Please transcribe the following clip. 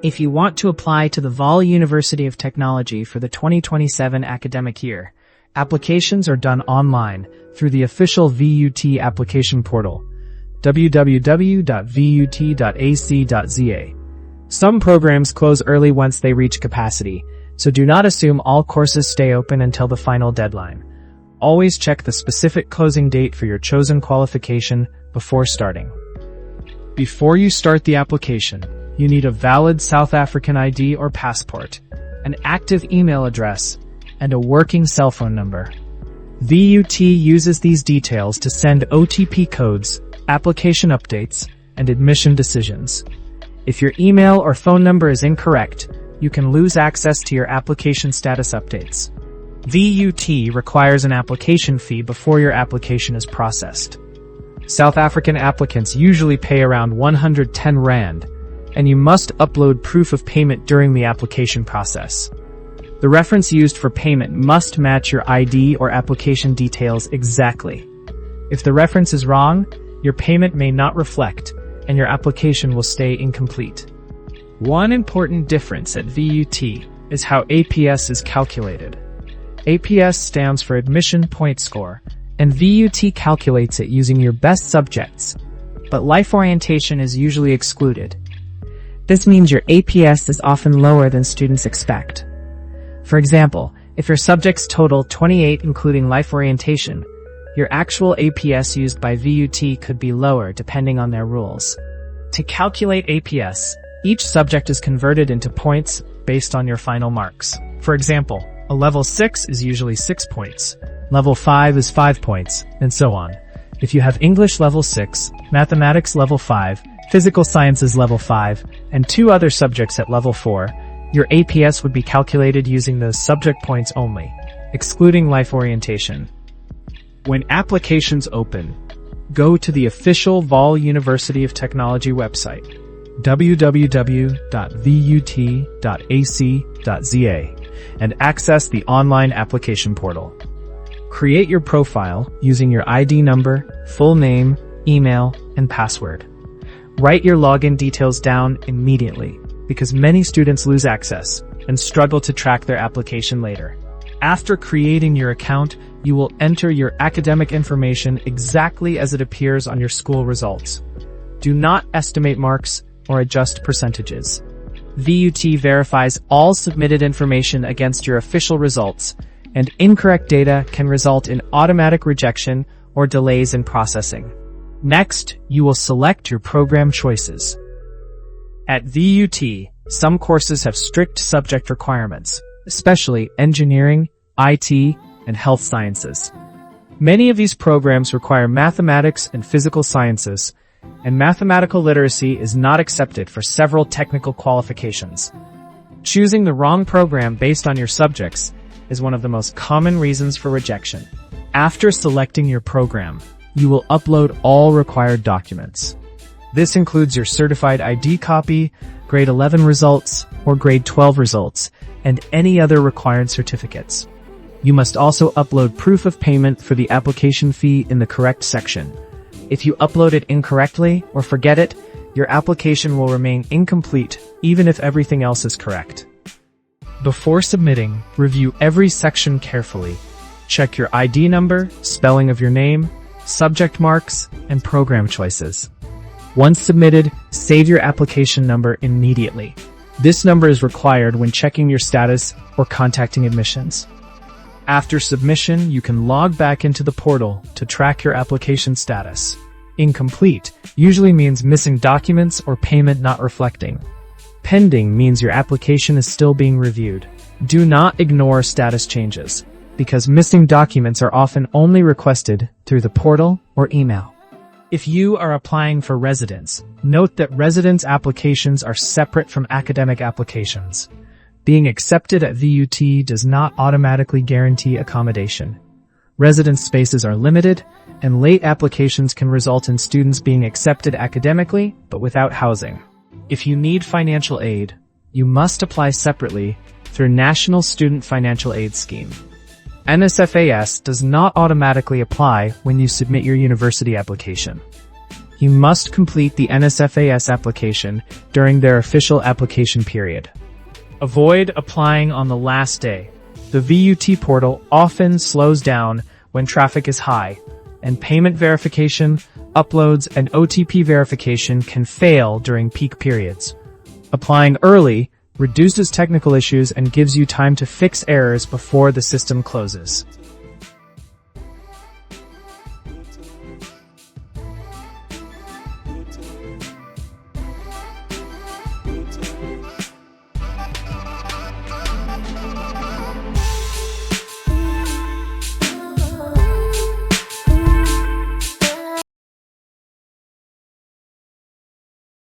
If you want to apply to the Vaal University of Technology for the 2027 academic year, applications are done online through the official VUT application portal, www.vut.ac.za. Some programs close early once they reach capacity, so do not assume all courses stay open until the final deadline. Always check the specific closing date for your chosen qualification before starting. Before you start the application, you need a valid South African ID or passport, an active email address, and a working cell phone number. VUT uses these details to send OTP codes, application updates, and admission decisions. If your email or phone number is incorrect, you can lose access to your application status updates. VUT requires an application fee before your application is processed. South African applicants usually pay around 110 Rand, and you must upload proof of payment during the application process. The reference used for payment must match your ID or application details exactly. If the reference is wrong, your payment may not reflect, and your application will stay incomplete. One important difference at VUT is how APS is calculated. APS stands for Admission Point Score, and VUT calculates it using your best subjects, but life orientation is usually excluded. This means your APS is often lower than students expect. For example, if your subjects total 28 including life orientation, your actual APS used by VUT could be lower depending on their rules. To calculate APS, each subject is converted into points based on your final marks. For example, a level 6 is usually 6 points, level 5 is 5 points, and so on. If you have English level 6, mathematics level 5, physical sciences level 5, and 2 other subjects at level 4, your APS would be calculated using those subject points only, excluding life orientation. When applications open, go to the official Vaal University of Technology website, www.vut.ac.za, and access the online application portal. Create your profile using your ID number, full name, email, and password. Write your login details down immediately, because many students lose access and struggle to track their application later. After creating your account, you will enter your academic information exactly as it appears on your school results. Do not estimate marks or adjust percentages. VUT verifies all submitted information against your official results, and incorrect data can result in automatic rejection or delays in processing. Next, you will select your program choices. At VUT, some courses have strict subject requirements, especially engineering, IT, and health sciences. Many of these programs require mathematics and physical sciences, and mathematical literacy is not accepted for several technical qualifications. Choosing the wrong program based on your subjects is one of the most common reasons for rejection. After selecting your program, you will upload all required documents. This includes your certified ID copy, grade 11 results, or grade 12 results, and any other required certificates. You must also upload proof of payment for the application fee in the correct section. If you upload it incorrectly or forget it, your application will remain incomplete even if everything else is correct. Before submitting, review every section carefully. Check your ID number, spelling of your name, subject marks, and program choices. Once submitted, save your application number immediately. This number is required when checking your status or contacting admissions. After submission, you can log back into the portal to track your application status. Incomplete usually means missing documents or payment not reflecting. Pending means your application is still being reviewed. Do not ignore status changes, because missing documents are often only requested through the portal or email. If you are applying for residence, note that residence applications are separate from academic applications. Being accepted at VUT does not automatically guarantee accommodation. Residence spaces are limited, and late applications can result in students being accepted academically but without housing. If you need financial aid, you must apply separately through National Student Financial Aid Scheme. NSFAS does not automatically apply when you submit your university application. you must complete the NSFAS application during their official application period. Avoid applying on the last day. The VUT portal often slows down when traffic is high, and payment verification, uploads, and OTP verification can fail during peak periods. Applying early reduces technical issues and gives you time to fix errors before the system closes.